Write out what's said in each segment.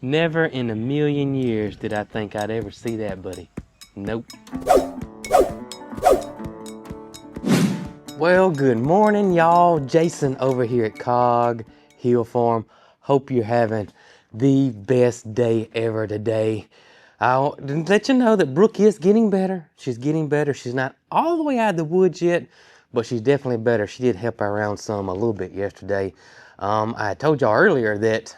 Never in a million years did I think I'd ever see that, buddy. Nope. Well, good morning, y'all. Jason over here at Cog Hill Farm. Hope you're having the best day ever today. I'll let you know that Brooke is getting better. She's getting better. She's not all the way out of the woods yet, but she's definitely better. She did help around some a little bit yesterday. I told y'all earlier that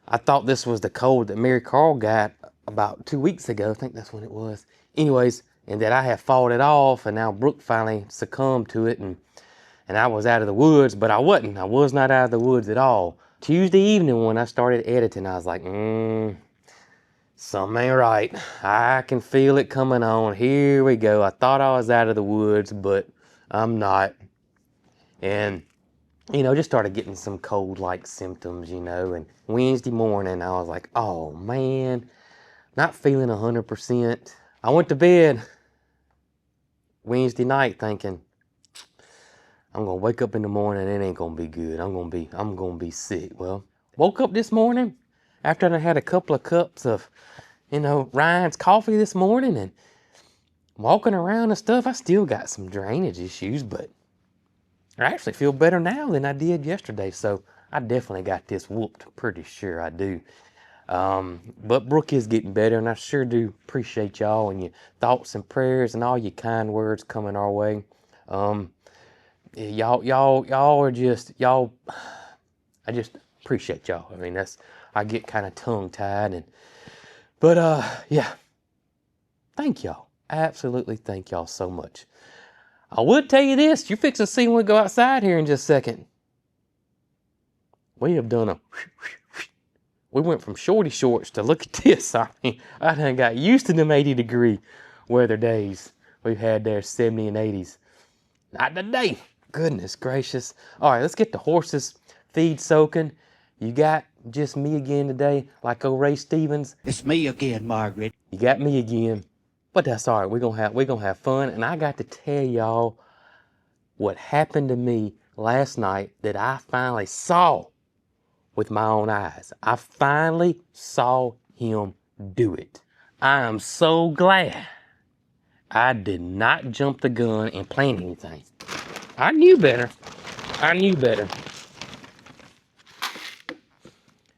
I thought this was the cold that Mary Carl got about 2 weeks ago. I think that's when it was. Anyways, and that I had fought it off, and now Brooke finally succumbed to it, and I was out of the woods, but I wasn't. I was not out of the woods at all. Tuesday evening when I started editing, I was like, something ain't right. I can feel it coming on. Here we go. I thought I was out of the woods, but I'm not. And, you know, just started getting some cold-like symptoms, you know. And Wednesday morning, I was like, oh, man, not feeling 100%. I went to bed Wednesday night thinking, I'm gonna wake up in the morning and it ain't gonna be good. I'm gonna be sick. Well, woke up this morning after I had a couple of cups of, you know, Ryan's coffee this morning and walking around and stuff. I still got some drainage issues, but I actually feel better now than I did yesterday. So I definitely got this whooped. Pretty sure I do. But Brooke is getting better, and I sure do appreciate y'all and your thoughts and prayers and all your kind words coming our way. Y'all are just, y'all, I just appreciate y'all. I mean, I get kind of tongue tied but yeah, thank y'all. Absolutely thank y'all so much. I would tell you this, you're fixing to see when we go outside here in just a second. We have done we went from shorty shorts to look at this. I mean, I done got used to them 80-degree weather days we've had there, 70 and 80s. Not today. Goodness gracious. All right, let's get the horses feed soaking. You got just me again today, like old Ray Stevens. It's me again, Margaret. You got me again. But that's all right. We're gonna have fun. And I got to tell y'all what happened to me last night that I finally saw with my own eyes. I finally saw him do it. I am so glad I did not jump the gun and plan anything. I knew better. I knew better.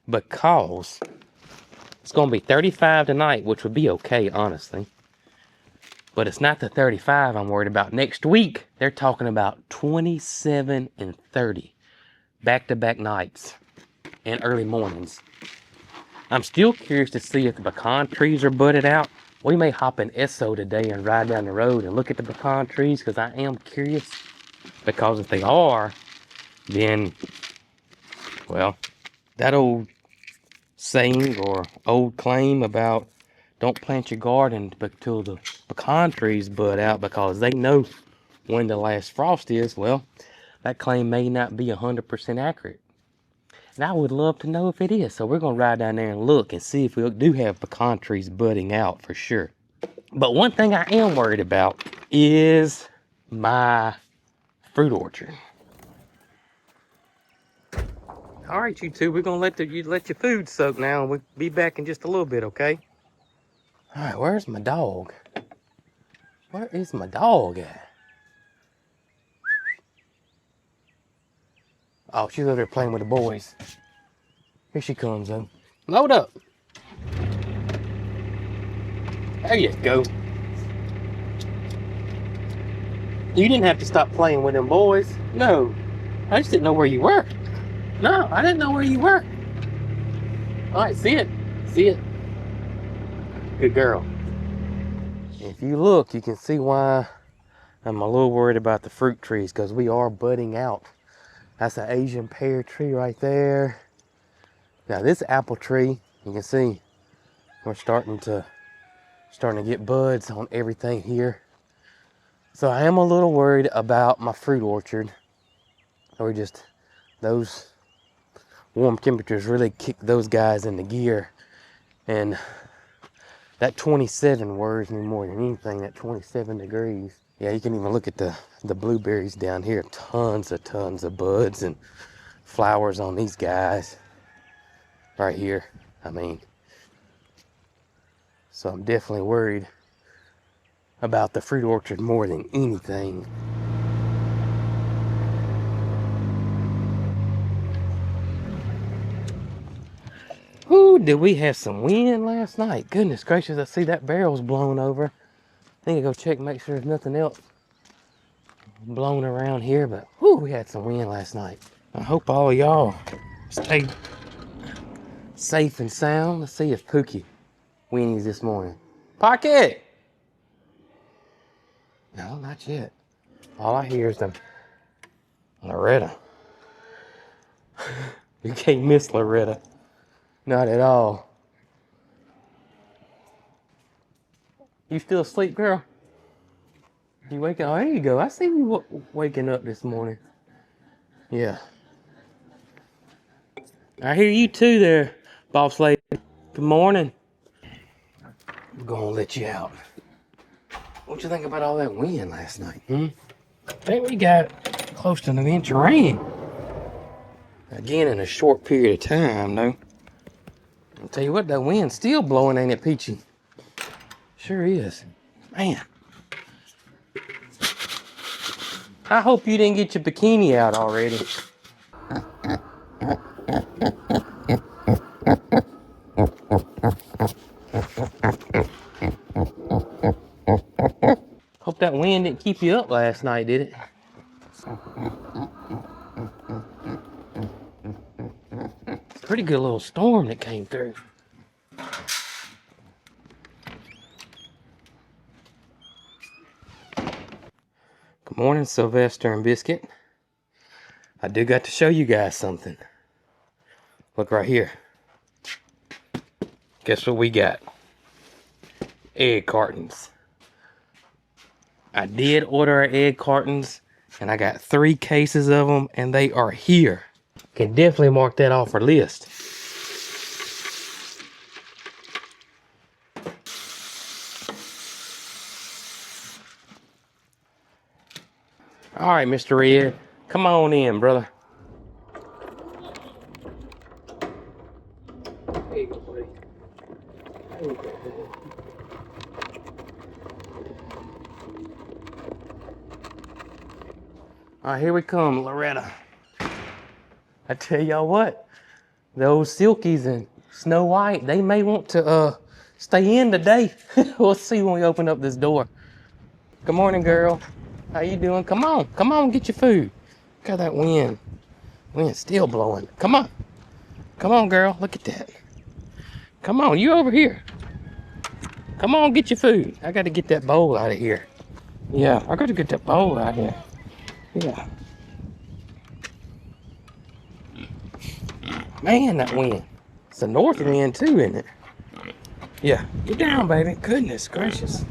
Because it's going to be 35 tonight, which would be okay, honestly. But it's not the 35 I'm worried about. Next week, they're talking about 27 and 30. Back-to-back nights and early mornings. I'm still curious to see if the pecan trees are budded out. We may hop in Esso today and ride down the road and look at the pecan trees because I am curious. Because if they are, then, well, that old saying or old claim about don't plant your garden until the pecan trees bud out because they know when the last frost is, well, that claim may not be 100% accurate. And I would love to know if it is. So we're going to ride down there and look and see if we do have pecan trees budding out for sure. But one thing I am worried about is my fruit orchard. All right, you two, we're going to let your food soak now, and we'll be back in just a little bit, okay? All right, where's my dog? Where is my dog at? Oh, she's over there playing with the boys. Here she comes, though. Load up. There you go. You didn't have to stop playing with them boys. No, I just didn't know where you were. No, I didn't know where you were. All right, see it. See it. Good girl. If you look, you can see why I'm a little worried about the fruit trees because we are budding out. That's an Asian pear tree right there. Now this apple tree, you can see we're starting to get buds on everything here. So I am a little worried about my fruit orchard. Those warm temperatures really kick those guys into gear. And that 27 worries me more than anything, that 27 degrees. Yeah, you can even look at the blueberries down here. Tons of buds and flowers on these guys. right here. I mean, so I'm definitely worried about the fruit orchard more than anything. Ooh, did we have some wind last night? Goodness gracious, I see that barrel's blown over. I think I go check and make sure there's nothing else blown around here, but whew, we had some wind last night. I hope all of y'all stay safe and sound. Let's see if Pookie whinnies this morning. Pocket! No, not yet. All I hear is the Loretta. You can't miss Loretta. Not at all. You still asleep, girl? You waking? Oh, there you go. I see you waking up this morning. Yeah. I hear you too there, boss lady. Good morning. I'm gonna let you out. What you think about all that wind last night? I think we got close to an inch of rain. Again, in a short period of time, though. I'll tell you what, that wind's still blowing, ain't it, Peachy? Sure is. Man. I hope you didn't get your bikini out already. Hope that wind didn't keep you up last night, did it? Pretty good little storm that came through. Good morning, Sylvester and Biscuit. I do got to show you guys something. Look right here. Guess what we got? Egg cartons. I did order our egg cartons, and I got 3 cases of them, and they are here. Can definitely mark that off our list. All right, Mr. Red, come on in, brother. There you go, buddy. There you go. All right, here we come, Loretta. I tell y'all what, those Silkies and Snow White, they may want to stay in today. We'll see when we open up this door. Good morning, girl. How you doing? Come on, get your food. Look at that wind. Wind's still blowing. Come on, girl. Look at that. Come on, you over here. Come on, get your food. I got to get that bowl out of here. Yeah, I got to get that bowl out of here. Yeah. Man, that wind. It's a north wind too, isn't it? Yeah. Get down, baby. Goodness gracious.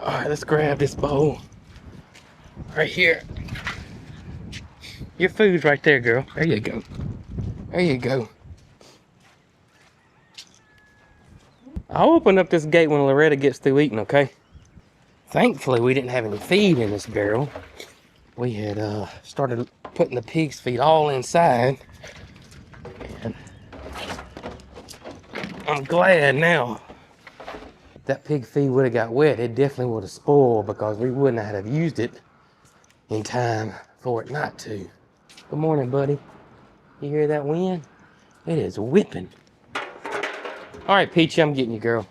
All right, let's grab this bowl. Right here. Your food's right there, girl. There you go. There you go. I'll open up this gate when Loretta gets through eating, okay? Thankfully, we didn't have any feed in this barrel. We had started putting the pig's feed all inside. And I'm glad now. If that pig feed would have got wet, it definitely would have spoiled because we wouldn't have used it in time for it not to. Good morning, buddy. You hear that wind? It is whipping. All right, Peachy, I'm getting you, girl.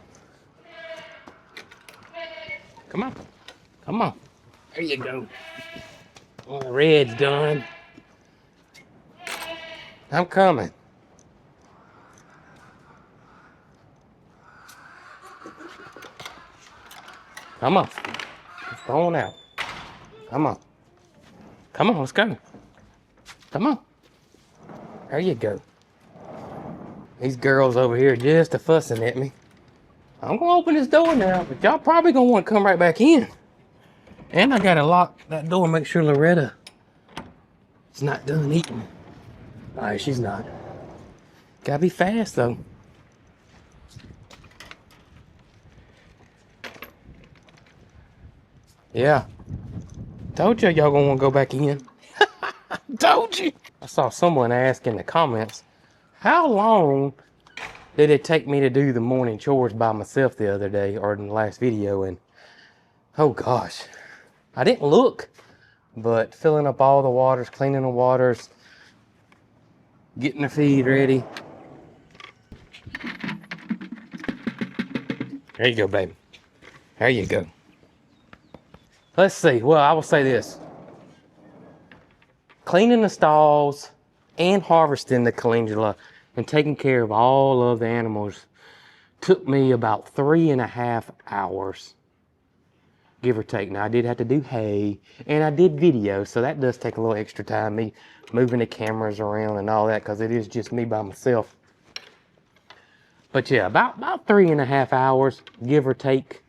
Come on. Come on. There you go. All the red's done. I'm coming. Come on. Let's go on out. Come on. Come on, let's go. Come on. There you go. These girls over here just a fussing at me. I'm gonna open this door now, but y'all probably gonna want to come right back in. And I gotta lock that door and make sure Loretta is not done eating. All right, she's not. Gotta be fast though. Yeah. Told you y'all gonna want to go back in. Told you. I saw someone ask in the comments, How long did it take me to do the morning chores by myself the other day, or in the last video? And oh gosh, I didn't look, but filling up all the waters, cleaning the waters, getting the feed ready. There you go, baby. There you go. Let's see. Well, I will say this. Cleaning the stalls and harvesting the calendula and taking care of all of the animals took me about 3.5 hours, give or take. Now, I did have to do hay, and I did video, so that does take a little extra time, me moving the cameras around and all that, because it is just me by myself. But yeah, about 3.5 hours, give or take.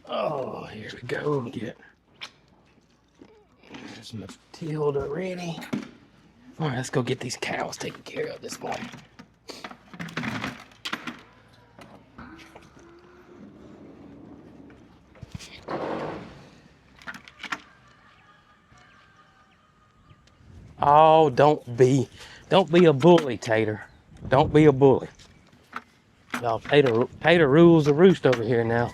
Oh, here we go. Get there's Matilda ready. All right, let's go get these cows taken care of this morning. Oh, don't be a bully, Tater. Don't be a bully. No, Tater rules the roost over here now.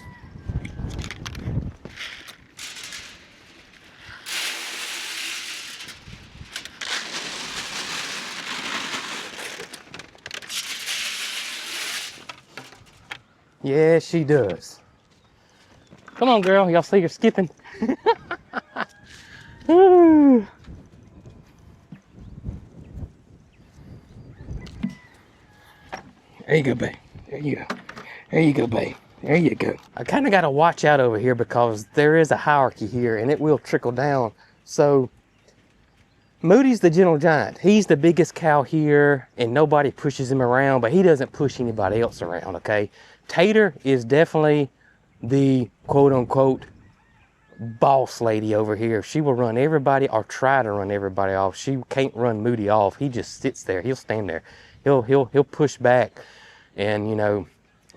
Yeah, she does. Come on, girl. Y'all see her skipping? There you go, babe. There you go. There you go, babe. There you go. I kind of got to watch out over here because there is a hierarchy here and it will trickle down. So Moody's the gentle giant. He's the biggest cow here and nobody pushes him around, but he doesn't push anybody else around, okay? Tater is definitely the quote unquote boss lady over here. She will run everybody or try to run everybody off. She can't run Moody off. He just sits there. He'll stand there. He'll push back, and you know,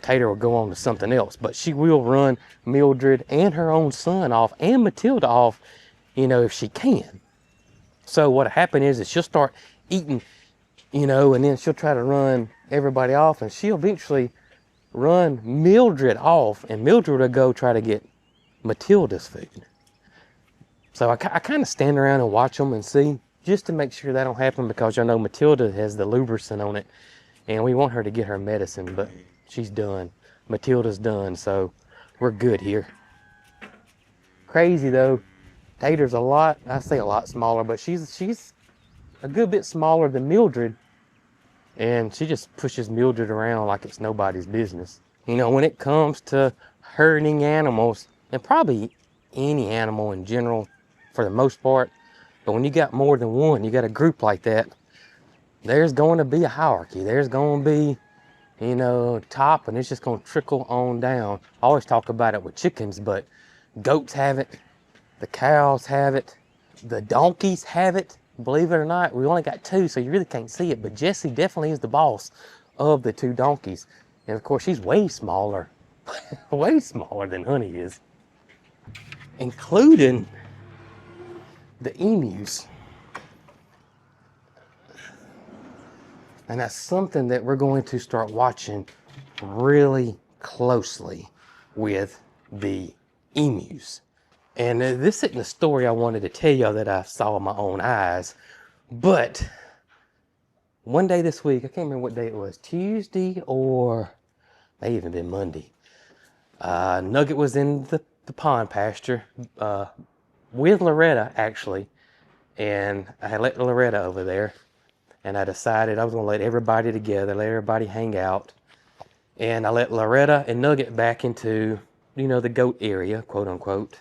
Tater will go on to something else. But she will run Mildred and her own son off and Matilda off, you know, if she can. So what'll happen is she'll start eating, you know, and then she'll try to run everybody off, and she'll eventually run Mildred off, and Mildred will go try to get Matilda's food. So I kind of stand around and watch them and see, just to make sure that don't happen, because y'all know Matilda has the lubricant on it and we want her to get her medicine, but she's done. Matilda's done, so we're good here. Crazy though, Tater's a lot, I say a lot smaller, but she's a good bit smaller than Mildred, and she just pushes Mildred around like it's nobody's business. You know, when it comes to herding animals, and probably any animal in general for the most part, but when you got more than one, you got a group like that, there's going to be a hierarchy. There's going to be, you know, top, and it's just going to trickle on down. I always talk about it with chickens, but goats have it, the cows have it, the donkeys have it. Believe it or not, we only got 2, so you really can't see it, but Jessie definitely is the boss of the 2 donkeys. And of course, she's way smaller, way smaller than Honey is, including the emus. And that's something that we're going to start watching really closely with the emus. And this isn't a story I wanted to tell y'all that I saw with my own eyes, but one day this week, I can't remember what day it was, Tuesday or may even been Monday, Nugget was in the pond pasture with Loretta, actually, and I had let Loretta over there, and I decided I was going to let everybody together, let everybody hang out, and I let Loretta and Nugget back into, you know, the goat area, quote unquote,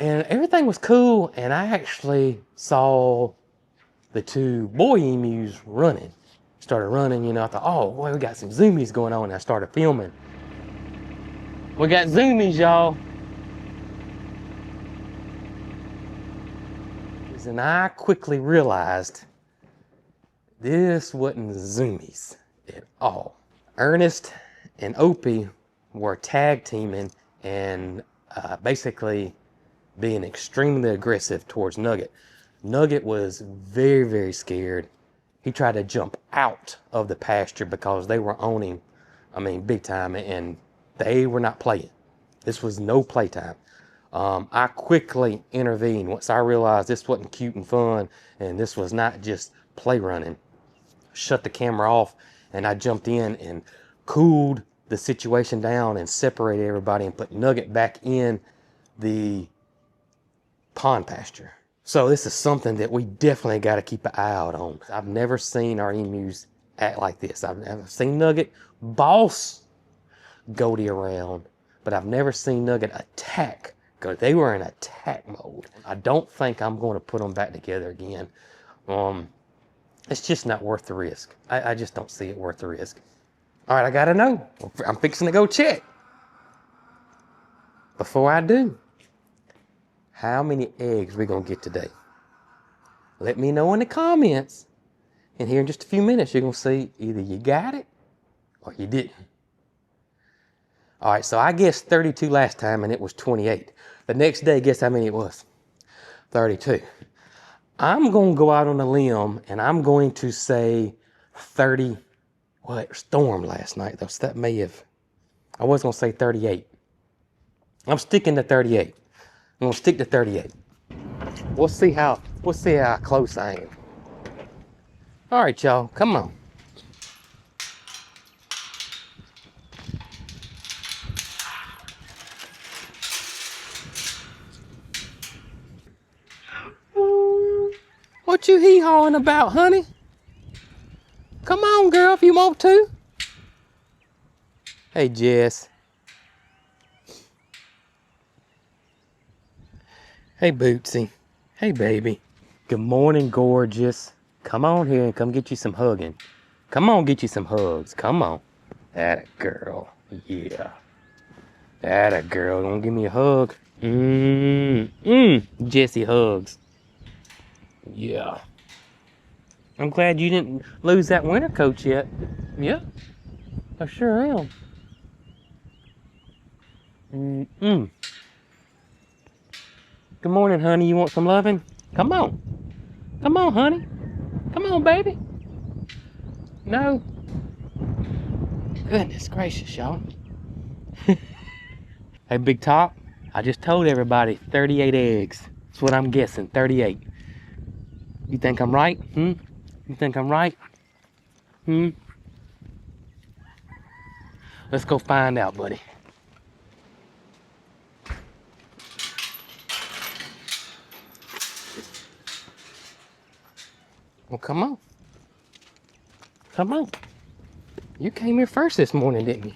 and everything was cool, and I actually saw the 2 boy emus running. Started running, you know, I thought, oh, boy, we got some zoomies going on, and I started filming. We got zoomies, y'all. zoomies. And I quickly realized this wasn't zoomies at all. Ernest and Opie were tag teaming and basically being extremely aggressive towards Nugget. Nugget was very, very scared. He tried to jump out of the pasture because they were on him, I mean, big time, and they were not playing. This was no playtime. I quickly intervened once I realized this wasn't cute and fun, and this was not just play running. Shut the camera off, and I jumped in and cooled the situation down and separated everybody and put Nugget back in the pond pasture. So this is something that we definitely got to keep an eye out on. I've never seen our emus act like this. I've seen Nugget boss Goldie around, but I've never seen Nugget attack, because they were in attack mode. I don't think I'm going to put them back together again. It's just not worth the risk. I just don't see it worth the risk. All right, I got to know. I'm fixing to go check. Before I do, how many eggs we going to get today? Let me know in the comments. And here in just a few minutes, you're going to see either you got it or you didn't. All right, so I guessed 32 last time, and it was 28. The next day, guess how many it was? 32. I'm going to go out on a limb, and I'm going to say 30. Well, it stormed last night, though, so that may have... I was going to say 38. I'm sticking to 38. I'm going to stick to 38. We'll see how close I am. All right, y'all, come on. What you hee-hawing about, honey? Come on, girl, if you want to. Hey, Jess. Hey, Bootsy. Hey, baby. Good morning, gorgeous. Come on here and come get you some hugging. Come on, get you some hugs. Come on. Atta girl. Yeah. Atta girl. Don't give me a hug. Jessie hugs. Yeah. I'm glad you didn't lose that winter coat yet. Yeah. I sure am. Good morning, honey. You want some loving? Come on. Come on, honey. Come on, baby. No. Goodness gracious, y'all. Hey, Big Top. I just told everybody 38 eggs. That's what I'm guessing, 38. You think I'm right? You think I'm right? Let's go find out, buddy. Well, come on. Come on. You came here first this morning, didn't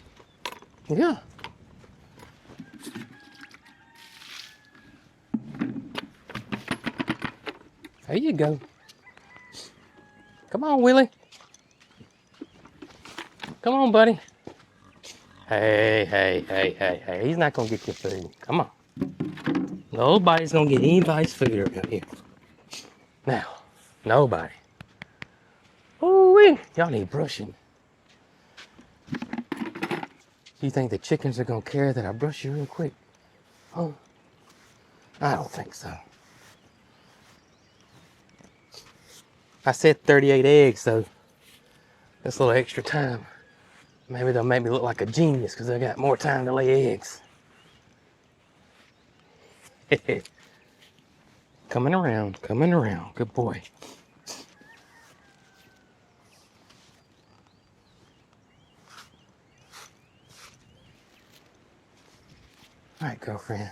you? Yeah. There you go. Come on, Willie. Come on, buddy. Hey. He's not going to get your food. Come on. Nobody's going to get anybody's food around here. Now, nobody. Ooh-wee. Y'all need brushing. You think the chickens are going to care that I brush you real quick? Oh, I don't think so. I said 38 eggs, so that's a little extra time. Maybe they'll make me look like a genius because I got more time to lay eggs. Coming around. Good boy. All right, girlfriend.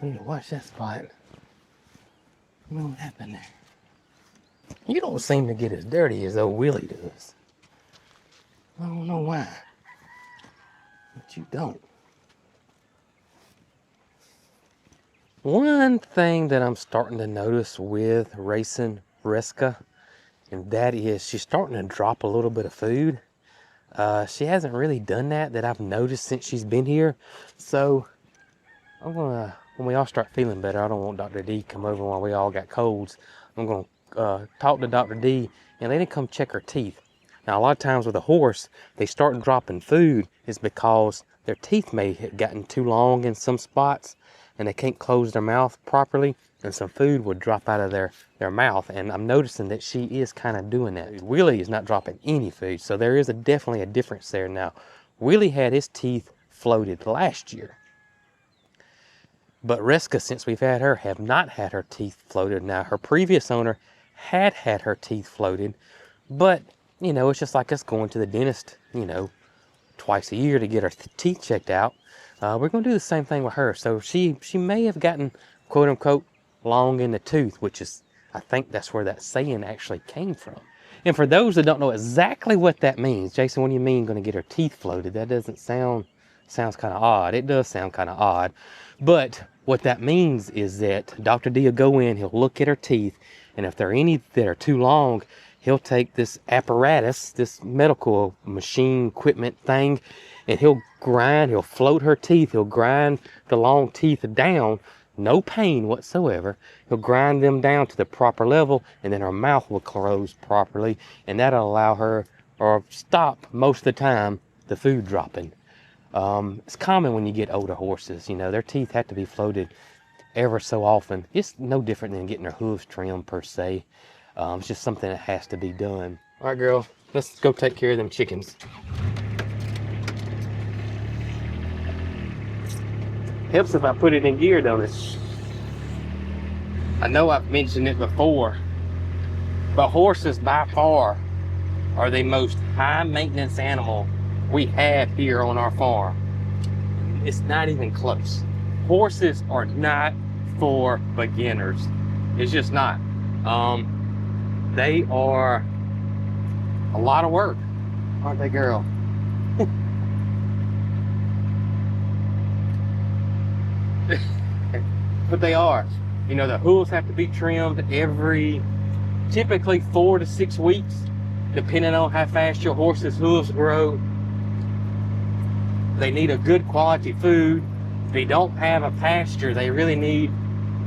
We need to watch that spot. What happened there? You don't seem to get as dirty as old Willie does. I don't know why, but you don't. One thing that I'm starting to notice with racing Reska, and that is she's starting to drop a little bit of food. She hasn't really done that I've noticed since she's been here. So I'm gonna when we all start feeling better, I don't want Dr. D to come over while we all got colds. I'm going to talk to Dr. D and let him come check her teeth. Now, a lot of times with a horse, they start dropping food is because their teeth may have gotten too long in some spots and they can't close their mouth properly, and some food would drop out of their mouth. And I'm noticing that she is kind of doing that. Willie is not dropping any food, so there is definitely a difference there. Now, Willie had his teeth floated last year, but Reska, since we've had her, have not had her teeth floated. Now, her previous owner had her teeth floated, but, you know, it's just like us going to the dentist, you know, twice a year to get her teeth checked out. We're going to do the same thing with her. So she may have gotten, quote unquote, long in the tooth, which is, I think that's where that saying actually came from. And for those that don't know exactly what that means, Jason, what do you mean going to get her teeth floated? That doesn't sounds kind of odd. It does sound kind of odd. But what that means is that Dr. D will go in, he'll look at her teeth, and if there are any that are too long, he'll take this apparatus, this medical machine equipment thing, and he'll float her teeth, he'll grind the long teeth down, no pain whatsoever. He'll grind them down to the proper level, and then her mouth will close properly, and that'll allow her, or stop most of the time, the food dropping. It's common when you get older horses, you know, their teeth have to be floated ever so often. It's no different than getting their hooves trimmed per se. It's just something that has to be done. All right, girl, let's go take care of them chickens. Helps if I put it in gear, don't it? I know I've mentioned it before, but horses by far are the most high maintenance animal we have here on our farm. It's not even close. Horses are not for beginners. It's just not. They are a lot of work, aren't they, girl? But they are. You know, the hooves have to be trimmed every, typically 4 to 6 weeks, depending on how fast your horse's hooves grow. They need a good quality food. If they don't have a pasture, they really need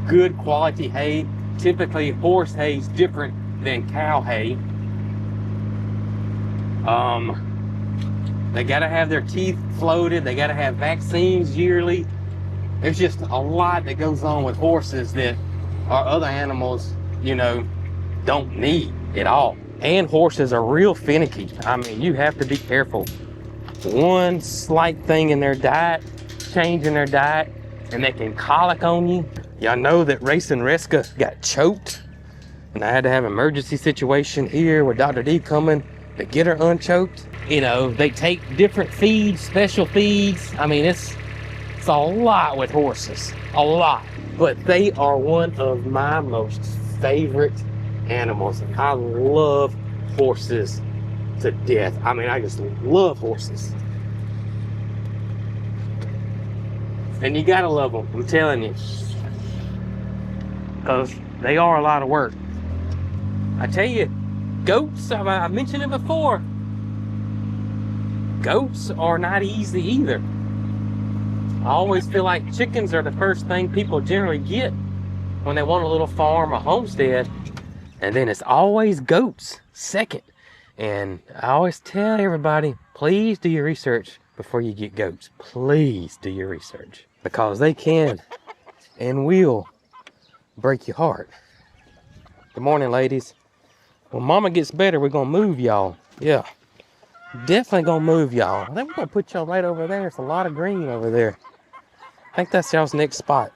good quality hay. Typically, horse hay is different than cow hay. They gotta have their teeth floated. They gotta have vaccines yearly. There's just a lot that goes on with horses that our other animals, you know, don't need at all. And horses are real finicky. I mean, you have to be careful. One slight thing in their diet, change in their diet, and they can colic on you. Y'all know that Racing Reska got choked, and I had to have an emergency situation here with Dr. D coming to get her unchoked. You know, they take different feeds, special feeds. I mean, it's a lot with horses, a lot. But they are one of my most favorite animals. I love horses to death. I mean, I just love horses. And you gotta love them, I'm telling you. Because they are a lot of work. I tell you, goats, I mentioned it before, goats are not easy either. I always feel like chickens are the first thing people generally get when they want a little farm or homestead. And then it's always goats second. And I always tell everybody, please do your research before you get goats. Please do your research. Because they can and will break your heart. Good morning, ladies. When Mama gets better, we're going to move y'all. Yeah. Definitely going to move y'all. I think we're going to put y'all right over there. It's a lot of green over there. I think that's y'all's next spot.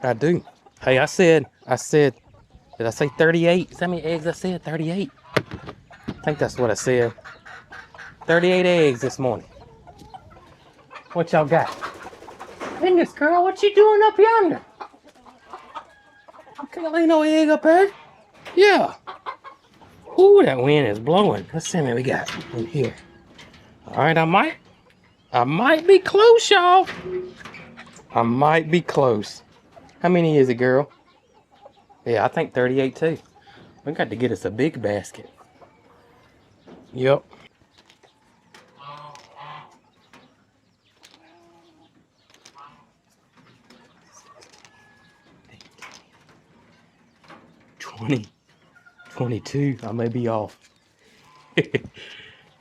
I do. Hey, I said, did I say 38? Is that how many eggs I said? 38? I think that's what I said. 38 eggs this morning. What y'all got? Goodness, girl, what you doing up yonder? Can't lay no egg up there. Yeah. Ooh, that wind is blowing. Let's see what we got in here. All right, I might be close, y'all. I might be close. How many is it, girl? Yeah, I think 38 too. We got to get us a big basket. Yep. 20, 22. I may be off.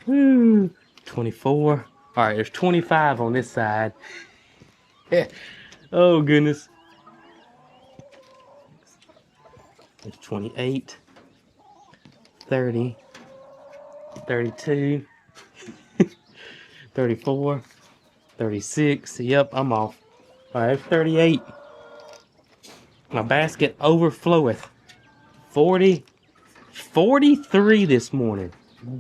Woo, 24. All right, there's 25 on this side. Oh, goodness. There's 28, 30, 32, 34, 36. Yep, I'm off. All right, there's 38. My basket overfloweth. 40, 43 this morning.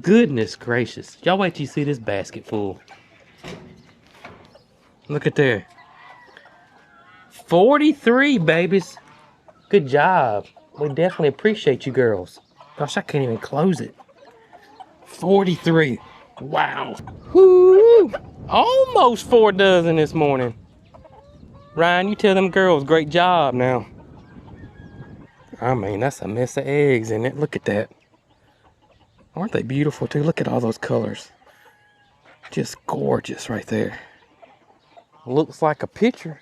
Goodness gracious. Y'all wait till you see this basket full. Look at there. 43 babies. Good job. We definitely appreciate you girls. Gosh, I can't even close it. 43. Wow. Whoo! Almost 4 dozen this morning. Ryan, you tell them girls great job now. I mean, that's a mess of eggs in it. Look at that. Aren't they beautiful too? Look at all those colors. Just gorgeous right there. Looks like a picture.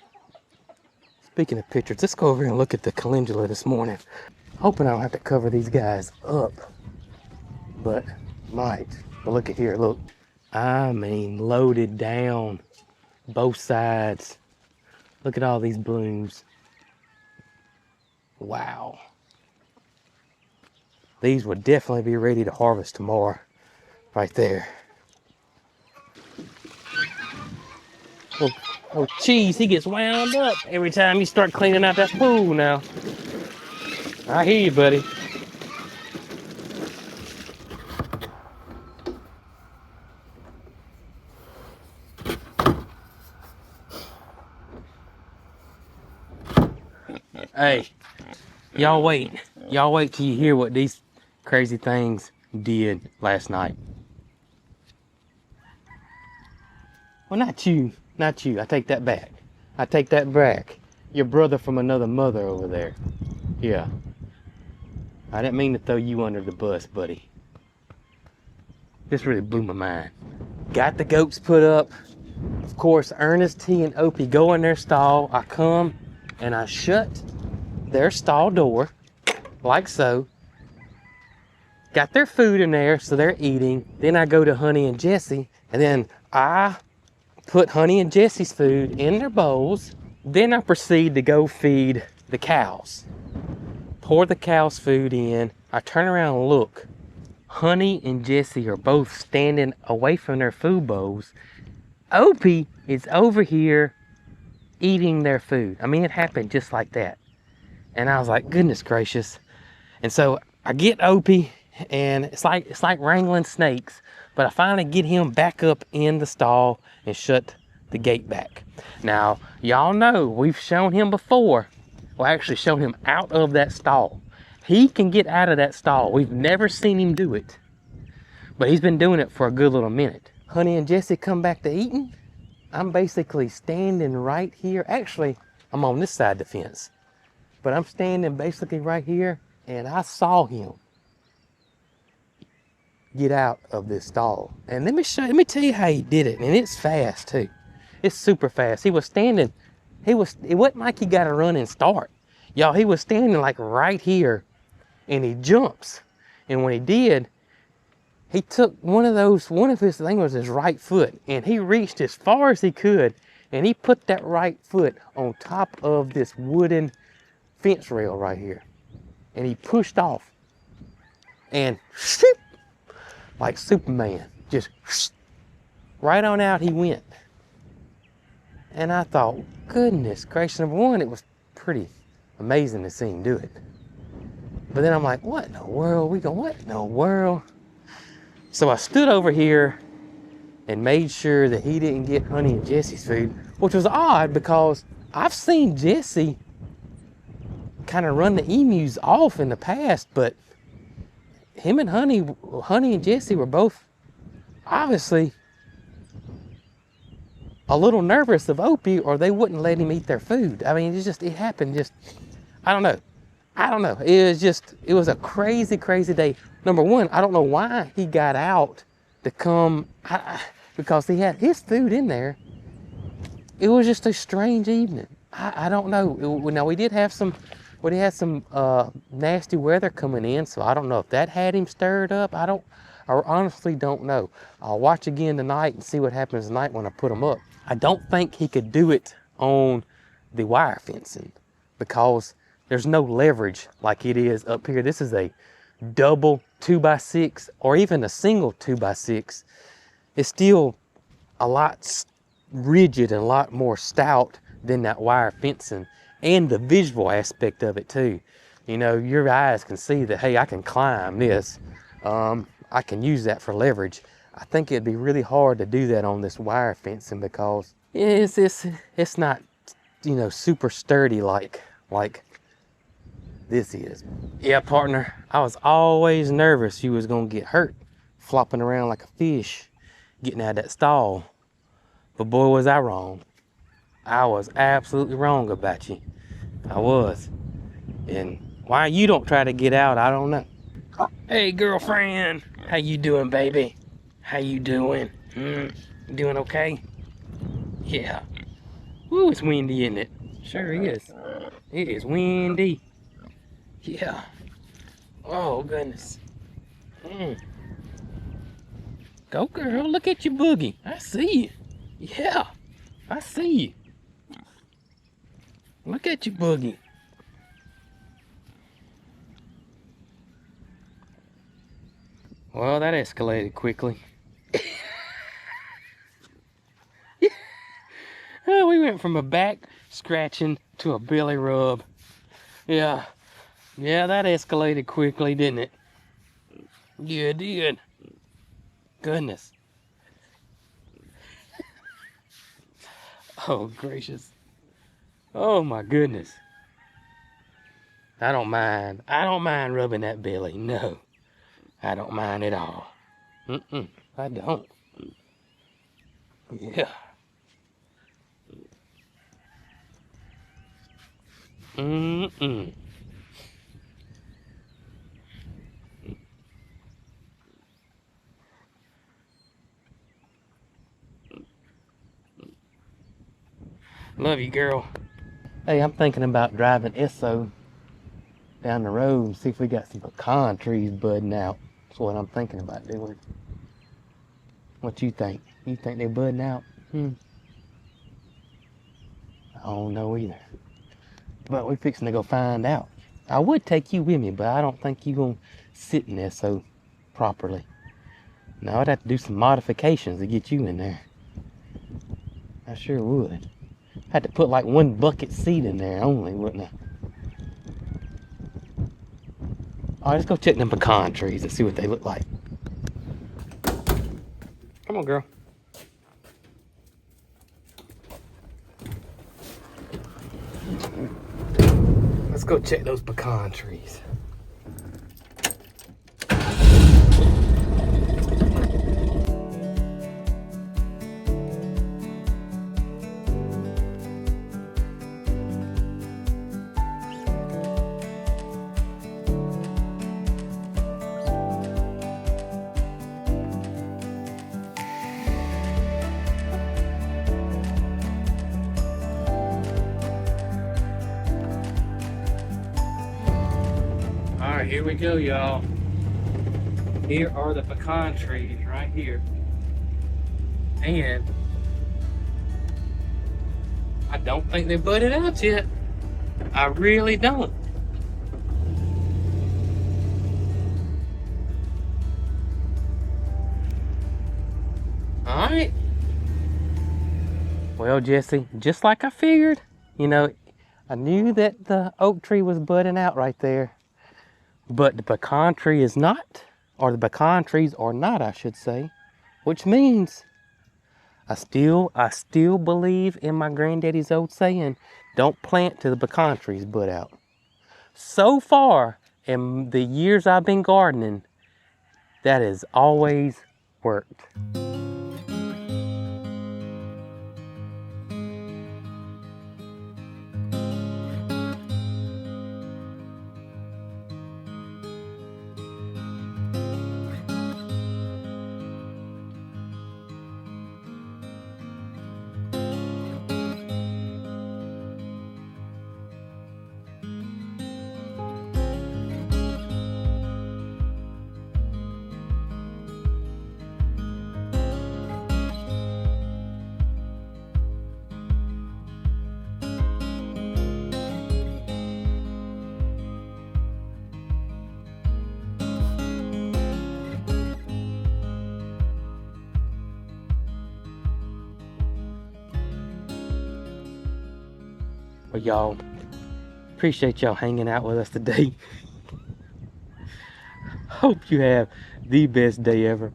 Speaking of pictures, let's go over here and look at the calendula this morning. Hoping I don't have to cover these guys up, but might. But look at here, look. I mean, loaded down both sides. Look at all these blooms. Wow. These would definitely be ready to harvest tomorrow. Right there. Oh, Cheese, he gets wound up every time you start cleaning out that pool now. I hear you, buddy. Hey, y'all wait. Y'all wait till you hear what these crazy things did last night. Well, not you. Not you. I take that back. I take that back. Your brother from another mother over there. Yeah. I didn't mean to throw you under the bus, buddy. This really blew my mind. Got the goats put up. Of course, Ernest, T, and Opie go in their stall. I come and I shut their stall door, like so. Got their food in there, so they're eating. Then I go to Honey and Jesse, and then I put Honey and Jesse's food in their bowls. Then I proceed to go feed the cows. Pour the cows' food in. I turn around and look. Honey and Jesse are both standing away from their food bowls. Opie is over here eating their food. I mean, it happened just like that. And I was like, goodness gracious. And so I get Opie, and it's like wrangling snakes. But I finally get him back up in the stall and shut the gate back. Now, y'all know we've shown him before. Well, actually shown him out of that stall. He can get out of that stall. We've never seen him do it. But he's been doing it for a good little minute. Honey and Jesse come back to eating. I'm basically standing right here. Actually, I'm on this side of the fence. But I'm standing basically right here, and I saw him get out of this stall. And let me tell you how he did it. And it's fast too. It's super fast. He was standing, it wasn't like he got a running start. Y'all, he was standing like right here, and he jumps. And when he did, he took one of his, I think it was his right foot, and he reached as far as he could, and he put that right foot on top of this wooden fence rail right here. And he pushed off. And shoop, like Superman, just right on out he went. And I thought, goodness gracious, number one, it was pretty amazing to see him do it. But then I'm like, what in the world? What in the world? So I stood over here and made sure that he didn't get Honey and Jesse's food, which was odd because I've seen Jesse kind of run the emus off in the past, but him and Honey and Jesse were both obviously a little nervous of Opie, or they wouldn't let him eat their food. I mean, it happened just, I don't know. It was a crazy, crazy day. Number one, I don't know why he got out to come, because he had his food in there. It was just a strange evening. I don't know. Now, we did have some But he had some nasty weather coming in, so I don't know if that had him stirred up. I honestly don't know. I'll watch again tonight and see what happens tonight when I put them up. I don't think he could do it on the wire fencing because there's no leverage like it is up here. This is a double 2x6 or even a single 2x6. It's still a lot rigid and a lot more stout than that wire fencing, and the visual aspect of it too. You know, your eyes can see that, hey, I can climb this. I can use that for leverage. I think it'd be really hard to do that on this wire fencing because it's not, you know, super sturdy like this is. Yeah, partner, I was always nervous you was gonna get hurt flopping around like a fish getting out of that stall. But boy, was I wrong. I was absolutely wrong about you. I was. And why you don't try to get out, I don't know. Hey, girlfriend. How you doing, baby? How you doing? You doing okay? Yeah. Woo, it's windy, isn't it? Sure is. It is windy. Yeah. Oh, goodness. Go, girl. Look at your boogie. I see you. Yeah. I see you. Look at your boogie. Well, that escalated quickly. We went from a back scratching to a belly rub. Yeah, that escalated quickly, didn't it? Yeah, it did. Goodness. Oh, gracious. Oh, my goodness. I don't mind rubbing that belly. No, I don't mind at all. I don't. Yeah. Love you, girl. Hey, I'm thinking about driving Esso down the road and see if we got some pecan trees budding out. That's what I'm thinking about doing. What you think? You think they're budding out? I don't know either. But we're fixing to go find out. I would take you with me, but I don't think you're gonna sit in there so properly. Now I'd have to do some modifications to get you in there. I sure would. Had to put like one bucket seat in there only, wouldn't I? All right, let's go check them pecan trees and see what they look like. Come on, girl. Let's go check those pecan trees. Alright, here we go, y'all. Here are the pecan trees right here. And I don't think they budded out yet. I really don't. Alright. Well, Jesse, just like I figured, you know, I knew that the oak tree was budding out right there. But the pecan tree is not, or the pecan trees are not, I should say, which means I still believe in my granddaddy's old saying, don't plant till the pecan trees bud out. So far, in the years I've been gardening, that has always worked. Well, y'all, appreciate y'all hanging out with us today. Hope you have the best day ever.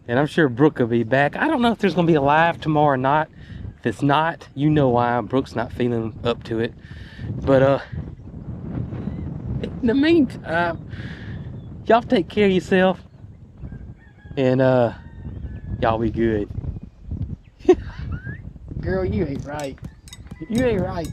And I'm sure Brooke will be back. I don't know if there's going to be a live tomorrow or not. If it's not, you know why. Brooke's not feeling up to it. But, in the meantime, y'all take care of yourself. And, y'all be good. Girl, you ain't right. You ain't right.